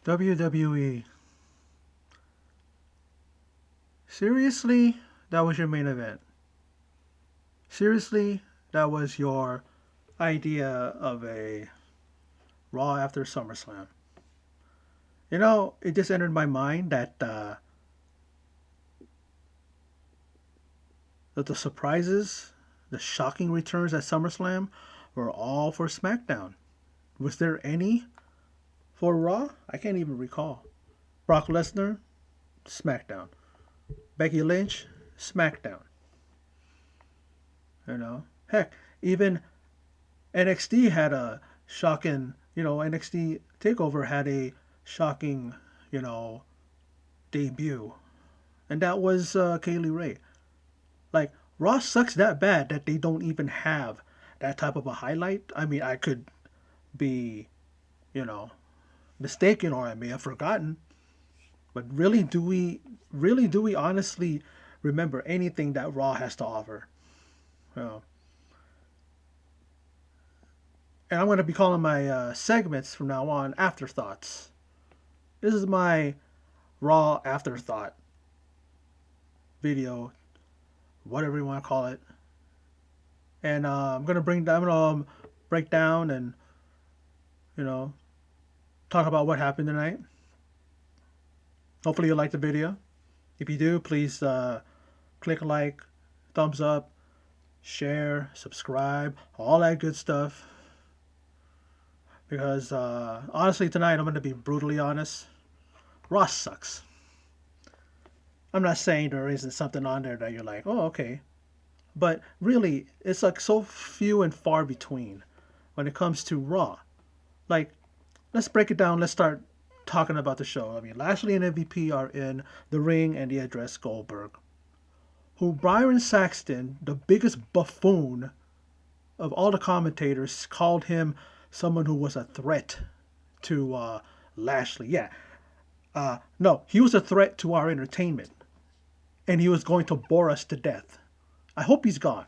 WWE. Seriously? That was your main event? Seriously? That was your idea of a Raw after SummerSlam? You know, it just entered my mind that the surprises, the shocking returns at SummerSlam were all for SmackDown. Was there any for Raw? I can't even recall. Brock Lesnar, SmackDown. Becky Lynch, SmackDown. You know, heck, even NXT had a shocking. NXT Takeover had a shocking, you know, debut, and that was Kaylee Ray. Like Raw sucks that bad that they don't even have that type of a highlight. I mean, I could be, you know, mistaken or I may have forgotten, but really do we honestly remember anything that Raw has to offer? You know, and I'm going to be calling my segments from now on Afterthoughts. This is my Raw Afterthought video, whatever you want to call it. And I'm gonna break down and you know talk about what happened tonight. Hopefully you like the video. If you do, please click like, thumbs up, share, subscribe, all that good stuff. Because honestly, tonight I'm gonna be brutally honest. Raw sucks. I'm not saying there isn't something on there that you're like, oh, okay. But really, it's like so few and far between when it comes to Raw. Like, let's break it down. Let's start talking about the show. I mean, Lashley and MVP are in the ring and they address Goldberg, who Byron Saxton, the biggest buffoon of all the commentators, called him someone who was a threat to Lashley. Yeah. No, he was a threat to our entertainment. And he was going to bore us to death. I hope he's gone.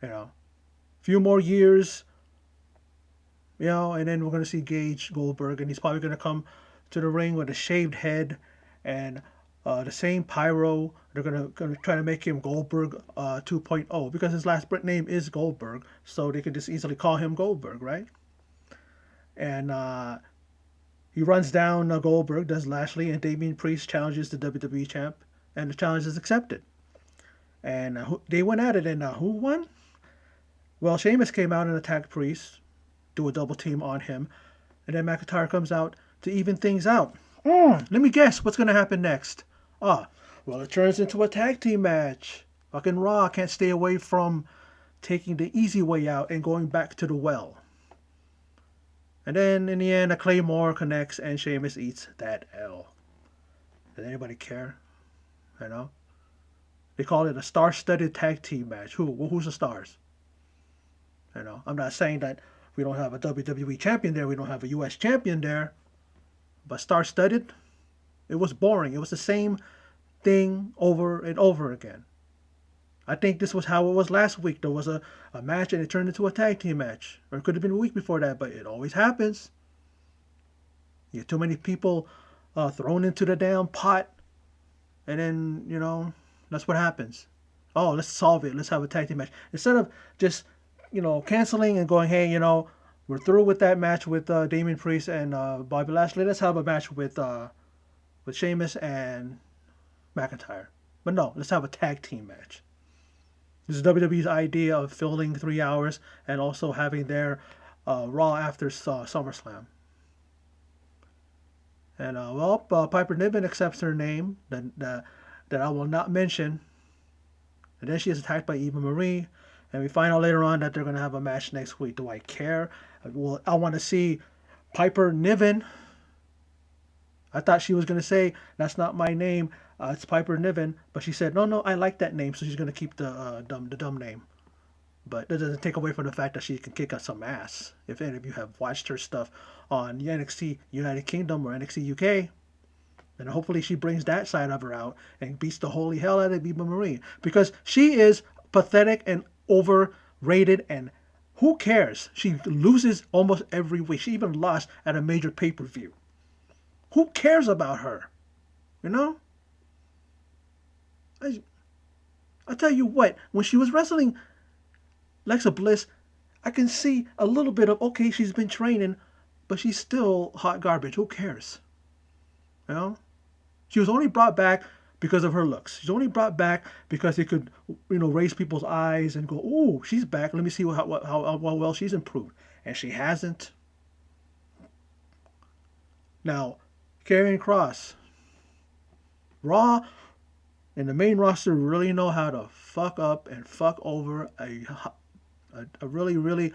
You know, a few more years, and then we're going to see Gage Goldberg, and he's probably going to come to the ring with a shaved head and the same pyro. They're going to try to make him Goldberg 2.0 because his last name is Goldberg, so they could just easily call him Goldberg, right? And he runs down Goldberg, does Lashley, and Damian Priest challenges the WWE champ, and the challenge is accepted. And they went at it, and who won? Well, Sheamus came out and attacked Priest, do a double team on him, and then McIntyre comes out to even things out. Let me guess what's going to happen next. Well, it turns into a tag team match. Fucking Raw can't stay away from taking the easy way out and going back to the well. And then in the end, a Claymore connects and Sheamus eats that L. Does anybody care? You know? They call it a star-studded tag team match. Who's the stars? I'm not saying that we don't have a WWE champion there, we don't have a US champion there, but star-studded, it was boring. It was the same thing over and over again. I think this was how it was last week. There was a match and it turned into a tag team match. Or it could have been a week before that, but it always happens. You get too many people thrown into the damn pot, and then, that's what happens. Oh, let's solve it. Let's have a tag team match. Instead of just, canceling and going, hey, we're through with that match with Damian Priest and Bobby Lashley. Let's have a match with Sheamus and McIntyre. But no, let's have a tag team match. This is WWE's idea of filling 3 hours and also having their Raw after SummerSlam. And Piper Niven accepts her name that I will not mention. And then she is attacked by Eva Marie. And we find out later on that they're going to have a match next week. Do I care? Well, I want to see Piper Niven. I thought she was going to say, that's not my name. It's Piper Niven. But she said, no, I like that name. So she's going to keep the dumb name. But that doesn't take away from the fact that she can kick us some ass. If any of you have watched her stuff on NXT United Kingdom or NXT UK, then hopefully she brings that side of her out and beats the holy hell out of Eva Marie. Because she is pathetic and overrated, and who cares? She loses almost every week. She even lost at a major pay-per-view. Who cares about her? You know? I, I tell you what, when she was wrestling Alexa Bliss, I can see a little bit of, okay, she's been training, but she's still hot garbage. Who cares? You know? She was only brought back because of her looks. She's only brought back because it could, raise people's eyes and go, "Oh, she's back. Let me see how well she's improved." And she hasn't. Now, Karrion Kross, Raw and the main roster really know how to fuck up and fuck over a really really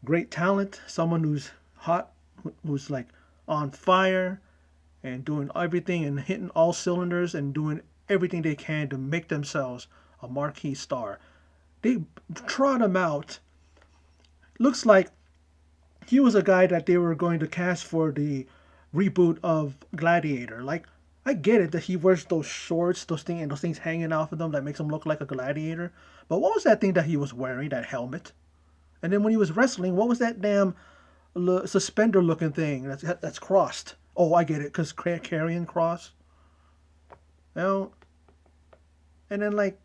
great talent, someone who's hot, who's like on fire, and doing everything and hitting all cylinders and doing everything they can to make themselves a marquee star. They trot him out. Looks like he was a guy that they were going to cast for the reboot of Gladiator. Like, I get it that he wears those shorts, those things hanging off of them that makes him look like a gladiator. But what was that thing that he was wearing? That helmet. And then when he was wrestling, what was that damn suspender looking thing that's crossed? Oh, I get it, because Karrion Kross. You know? And then, like,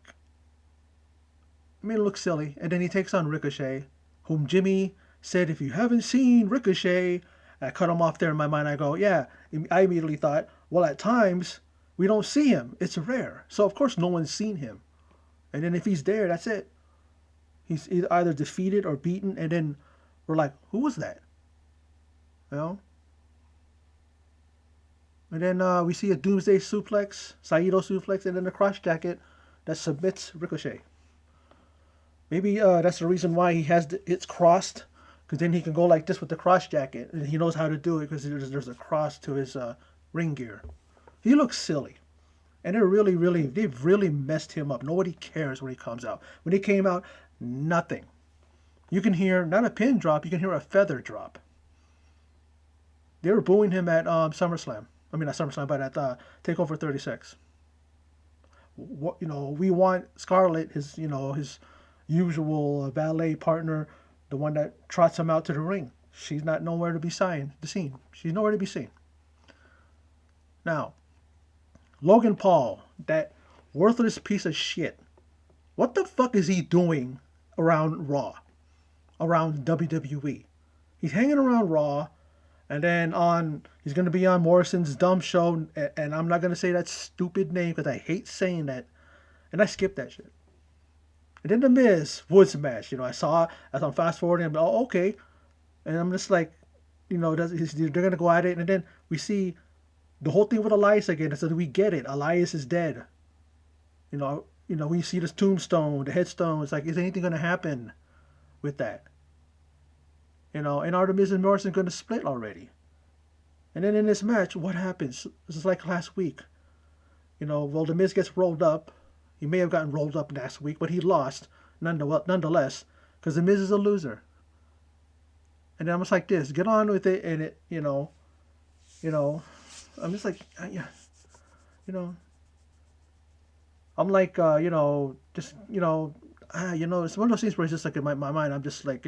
I mean, it looks silly. And then he takes on Ricochet, whom Jimmy said, if you haven't seen Ricochet, I cut him off there in my mind. I go, yeah. I immediately thought, well, at times, we don't see him. It's rare. So, of course, no one's seen him. And then if he's there, that's it. He's either defeated or beaten. And then we're like, who was that? You know? And then we see a Doomsday suplex, Saito suplex, and then a cross jacket that submits Ricochet. Maybe that's the reason why he has it's crossed, because then he can go like this with the cross jacket, and he knows how to do it because there's a cross to his ring gear. He looks silly, and they've really messed him up. Nobody cares when he comes out. When he came out, nothing. You can hear not a pin drop, you can hear a feather drop. They were booing him at SummerSlam. I mean, not SummerSlam, but at Takeover 36. We want Scarlett, his usual ballet partner, the one that trots him out to the ring. She's not nowhere to be seen. She's nowhere to be seen. Now, Logan Paul, that worthless piece of shit. What the fuck is he doing around Raw? Around WWE? He's hanging around Raw, and then he's going to be on Morrison's dumb show, and I'm not going to say that stupid name because I hate saying that, and I skipped that shit. And then the Miz Woods match, as I'm fast forwarding, I'm oh, okay, and I'm just like, they're going to go at it, and then we see the whole thing with Elias again. So we get it. Elias is dead. We see this tombstone, the headstone. It's like, is anything going to happen with that? And are the Miz and Morrison going to split already? And then in this match, what happens? This is like last week. The Miz gets rolled up. He may have gotten rolled up last week, but he lost nonetheless because the Miz is a loser. And then I'm just like this, get on with it, and I'm just like, yeah, I'm like, just, it's one of those things where it's just like in my mind, I'm just like,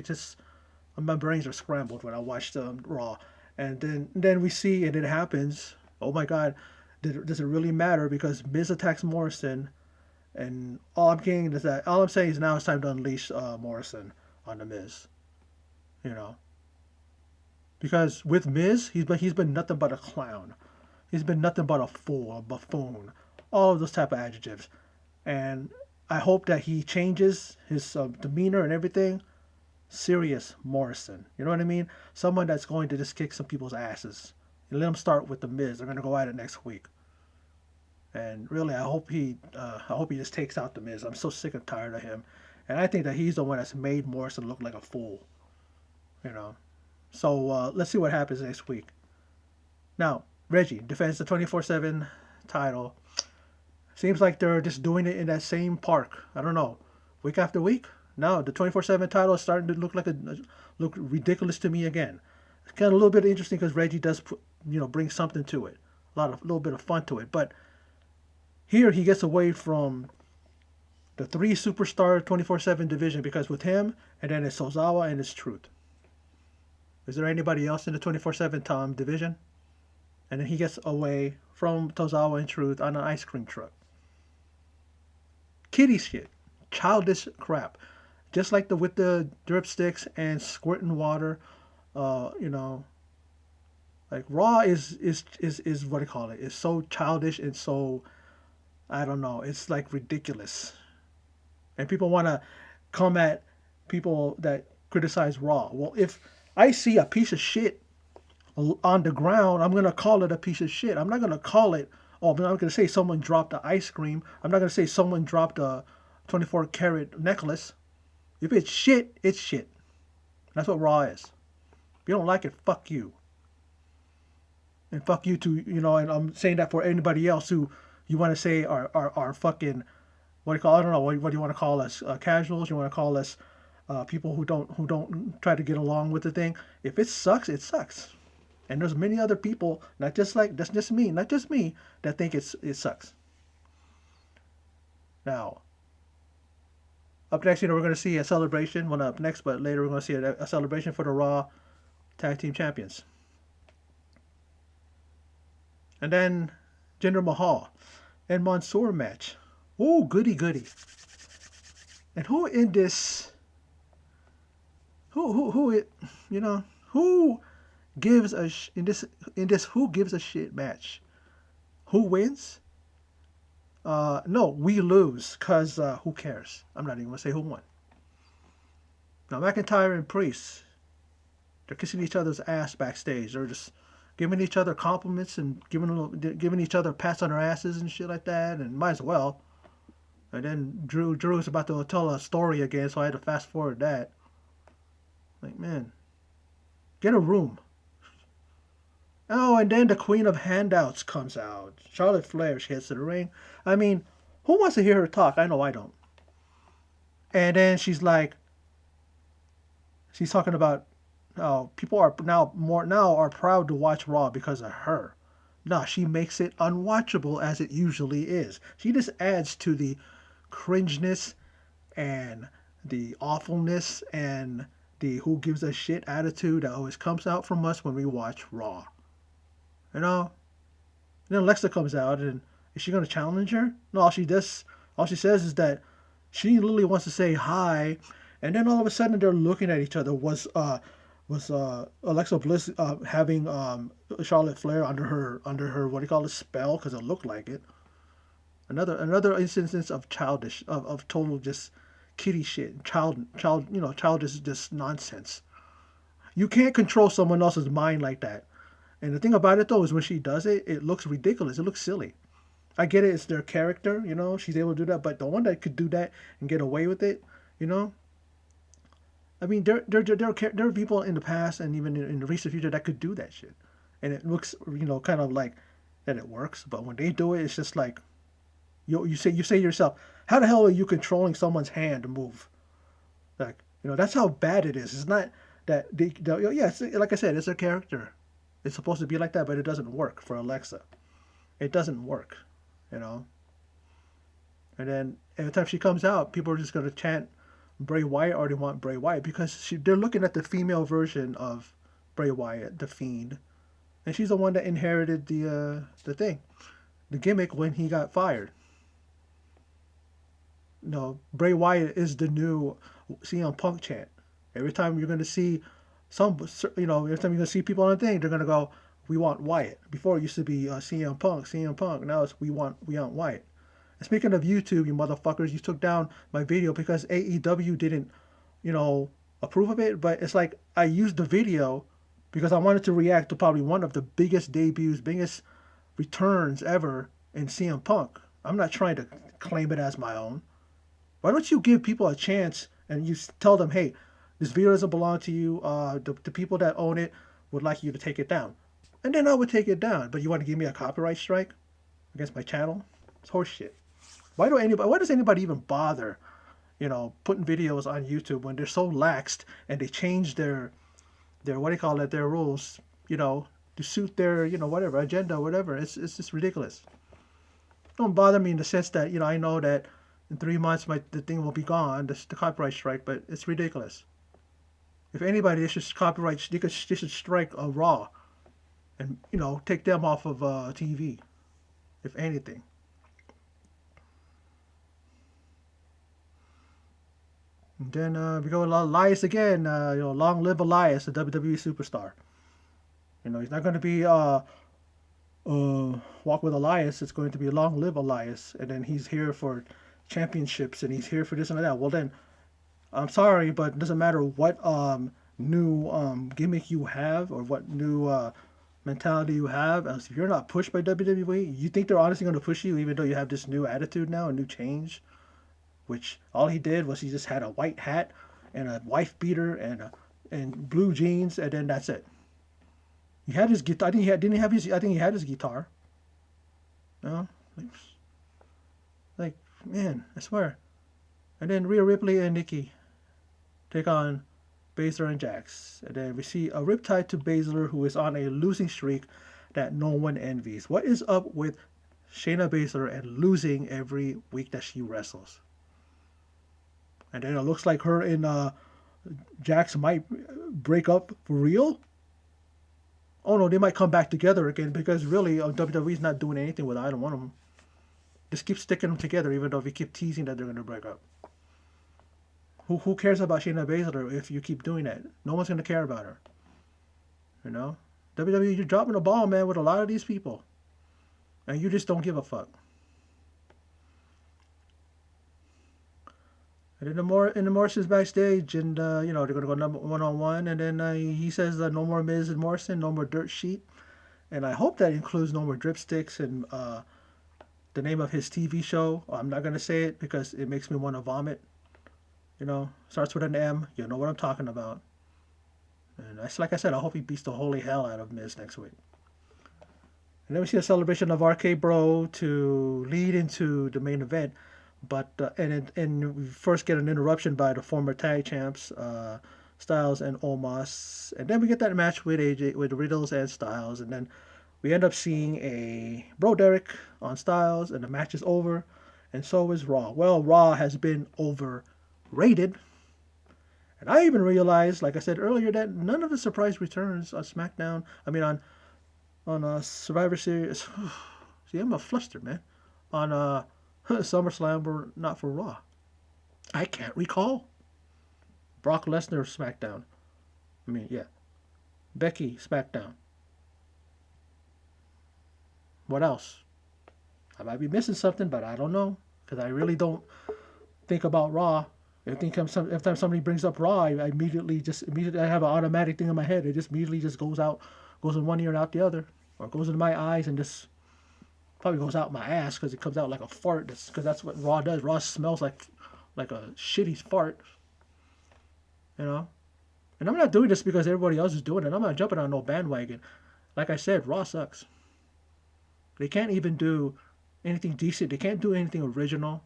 my brains are scrambled when I watch Raw. And then we see, and it happens, oh my God, does it really matter? Because Miz attacks Morrison, and all I'm saying is now it's time to unleash Morrison on the Miz, because with Miz, he's been nothing but a clown. He's been nothing but a fool, a buffoon, all of those type of adjectives. And I hope that he changes his demeanor and everything. Serious Morrison. You know what I mean? Someone that's going to just kick some people's asses. And let him start with the Miz. They're going to go at it next week. And really, I hope he just takes out the Miz. I'm so sick and tired of him. And I think that he's the one that's made Morrison look like a fool. So let's see what happens next week. Now, Reggie defends the 24/7 title. Seems like they're just doing it in that same park. I don't know. Week after week? No, the 24/7 title is starting to look ridiculous to me again. It's kind of a little bit interesting because Reggie does bring something to it. A little bit of fun to it. But here he gets away from the 3 superstar 24/7 division because with him, and then it's Tozawa and it's Truth. Is there anybody else in the 24/7 division? and then he gets away from Tozawa in Truth on an ice cream truck. Kitty shit, childish crap. Just like the with the dripsticks and squirting water, you know, like Raw is what do you call it? It's so childish and so I don't know. It's like ridiculous, and people want to come at people that criticize Raw. Well, if I see a piece of shit on the ground, I'm gonna call it a piece of shit. I'm not gonna call it. Oh, I'm not gonna say someone dropped the ice cream. I'm not gonna say someone dropped a 24 karat necklace. If it's shit, it's shit. That's what Raw is. If you don't like it, fuck you. And fuck you too, you know, and I'm saying that for anybody else who you want to say are fucking, what do you call, I don't know, what do you want to call us? Casuals? You want to call us people who don't try to get along with the thing? If it sucks, it sucks. And there's many other people, not just like, that's just me, not just me, that think it sucks. Now, up next, we're going to see a celebration. Well, not up next, but later we're going to see a celebration for the Raw Tag Team Champions. And then Jinder Mahal and Mansoor match. Oh, goody goody. And who in this? Who it? You know who gives a in this who gives a shit match? Who wins? No, we lose. Cause who cares? I'm not even gonna say who won. Now McIntyre and Priest, they're kissing each other's ass backstage. They're just giving each other compliments and giving each other pats on their asses and shit like that. And might as well. And then Drew's about to tell a story again, so I had to fast forward that. Like, man, get a room. Oh, and then the Queen of Handouts comes out. Charlotte Flair, she heads to the ring. I mean, who wants to hear her talk? I know I don't. And then she's talking about people are now are proud to watch Raw because of her. No, she makes it unwatchable as it usually is. She just adds to the cringeness and the awfulness and the who gives a shit attitude that always comes out from us when we watch Raw. You know? And then Alexa comes out, and is she going to challenge her? No, all she says is that she literally wants to say hi, and then all of a sudden they're looking at each other. Was Alexa Bliss having Charlotte Flair under her what do you call it, spell? Because it looked like it. Another instance of of total just kitty shit, childish just nonsense. You can't control someone else's mind like that. And the thing about it though is when she does it, it looks ridiculous. It looks silly. I get it; it's their character, you know. She's able to do that, but the one that could do that and get away with it, you know. I mean, there are people in the past and even in the recent future that could do that shit, and it looks, kind of like that it works. But when they do it, it's just like you say to yourself, how the hell are you controlling someone's hand to move? Like, that's how bad it is. It's not that yeah, like I said, it's a character. It's supposed to be like that, but it doesn't work for Alexa. It doesn't work, you know. And then every time she comes out, people are just gonna chant Bray Wyatt, or they want Bray Wyatt because they're looking at the female version of Bray Wyatt, the Fiend, and she's the one that inherited the gimmick when he got fired. Bray Wyatt is the new CM Punk chant. Every time you're gonna see every time you're gonna see people on the thing, they're gonna go, "We want Wyatt." Before it used to be CM Punk, CM Punk. Now it's we want Wyatt. And speaking of YouTube, you motherfuckers, you took down my video because AEW didn't, approve of it. But it's like I used the video because I wanted to react to probably one of the biggest debuts, biggest returns ever in CM Punk. I'm not trying to claim it as my own. Why don't you give people a chance and you tell them, hey, this video doesn't belong to you. The people that own it would like you to take it down. And then I would take it down. But you want to give me a copyright strike against my channel? It's horseshit. Why does anybody even bother, putting videos on YouTube when they're so laxed and they change their what do you call it, their rules, to suit their, whatever, agenda, whatever. It's just ridiculous. Don't bother me in the sense that, I know that in 3 months the thing will be gone, the copyright strike, but it's ridiculous. If anybody, they should strike a Raw. and take them off of TV, if anything. And then we go Elias again. Long live Elias, the WWE superstar. He's not going to be Walk with Elias. It's going to be Long live Elias, and then he's here for championships, and he's here for this and that. Well, then I'm sorry, but it doesn't matter what new gimmick you have or what new mentality you have. As if you're not pushed by WWE, you think they're honestly going to push you, even though you have this new attitude now, a new change. Which all he did was he just had a white hat and a wife beater and blue jeans, and then that's it. He had his guitar. I think he had, didn't he have his. I think he had his guitar. No, like man, I swear. And then Rhea Ripley and Nikki take on Baszler and Jax. And then we see a riptide to Baszler, who is on a losing streak that no one envies. What is up with Shayna Baszler and losing every week that she wrestles? And then it looks like her and Jax might break up for real. Oh no, they might come back together again because really WWE's not doing anything with either one of them. Just keep sticking them together, even though we keep teasing that they're going to break up. Who cares about Shayna Baszler if you keep doing that? No one's going to care about her. WWE, you're dropping the ball, man, with a lot of these people. And you just don't give a fuck. And in the Morrison's backstage, and they're gonna go number 1-on-1, and then he says no more Miz and Morrison, no more dirt sheet, and I hope that includes no more dripsticks and the name of his TV show. I'm not gonna say it because it makes me want to vomit. Starts with an M. You know what I'm talking about. And that's like I said. I hope he beats the holy hell out of Miz next week. And then we see a celebration of RK Bro to lead into the main event. But and we first get an interruption by the former tag champs, Styles and Omos, and then we get that match with AJ, with Riddles and Styles, and then we end up seeing a Bro Derek on Styles, and the match is over, and so is Raw. Well, Raw has been overrated, and I even realized, like I said earlier, that none of the surprise returns on SmackDown. I mean on Survivor Series. See, I'm a fluster, man. On SummerSlam were not for Raw. I can't recall. Brock Lesnar SmackDown. I mean, yeah. Becky SmackDown. What else? I might be missing something, but I don't know because I really don't think about Raw. Every time somebody brings up Raw, I immediately I have an automatic thing in my head. It just immediately just goes in one ear and out the other, or goes into my eyes and just probably goes out my ass because it comes out like a fart. Because that's what Raw does. Raw smells like a shitty fart. And I'm not doing this because everybody else is doing it. I'm not jumping on no bandwagon. Like I said, Raw sucks. They can't even do anything decent. They can't do anything original.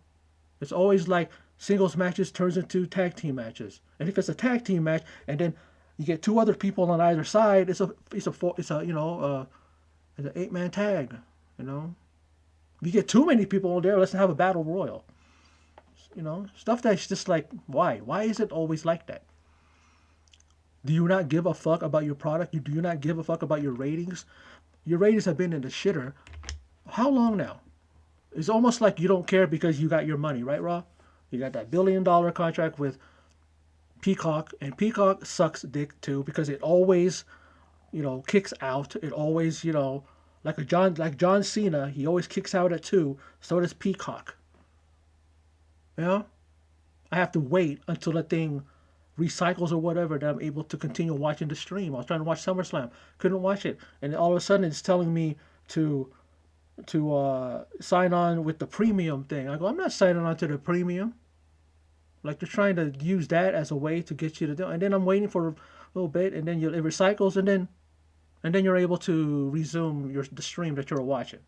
It's always like singles matches turns into tag team matches. And if it's a tag team match and then you get two other people on either side, it's an 8-man tag. If you get too many people there, let's have a battle royal. Stuff that's just like, why? Why is it always like that? Do you not give a fuck about your product? Do you not give a fuck about your ratings? Your ratings have been in the shitter. How long now? It's almost like you don't care because you got your money, right, Raw? You got that $1 billion contract with Peacock, and Peacock sucks dick too because it always, kicks out. It always, like John Cena, he always kicks out at 2. So does Peacock. I have to wait until the thing recycles or whatever that I'm able to continue watching the stream. I was trying to watch SummerSlam, couldn't watch it, and all of a sudden it's telling me to sign on with the premium thing. I go, I'm not signing on to the premium. Like they're trying to use that as a way to get you to do, and then I'm waiting for a little bit, and then it recycles, and then you're able to resume the stream that you're watching.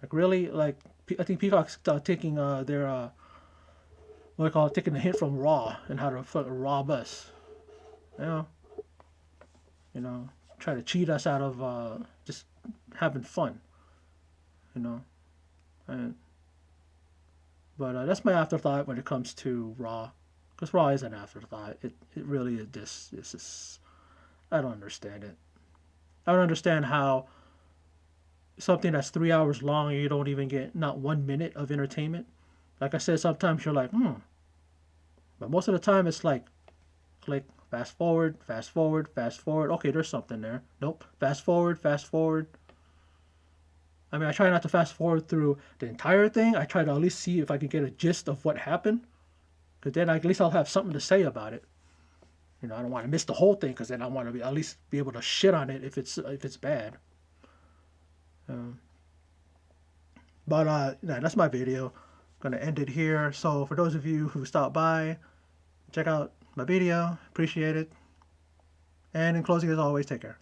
Like really, like I think Peacock's taking their taking a hint from Raw and how to fucking rob us. Try to cheat us out of just having fun. But that's my afterthought when it comes to Raw, because Raw is an afterthought. It really is this. This is, I don't understand it. I don't understand how something that's 3 hours long and you don't even get not 1 minute of entertainment. Like I said, sometimes you're like, but most of the time it's like, click, fast forward, fast forward, fast forward. Okay, there's something there. Nope, fast forward, fast forward. I mean, I try not to fast forward through the entire thing. I try to at least see if I can get a gist of what happened, because then at least I'll have something to say about it. You know, I don't want to miss the whole thing, because then I want to at least be able to shit on it if it's bad. Um, but yeah, that's my video. Gonna end it here. So for those of you who stopped by, check out my video. Appreciate it. And in closing, as always, take care.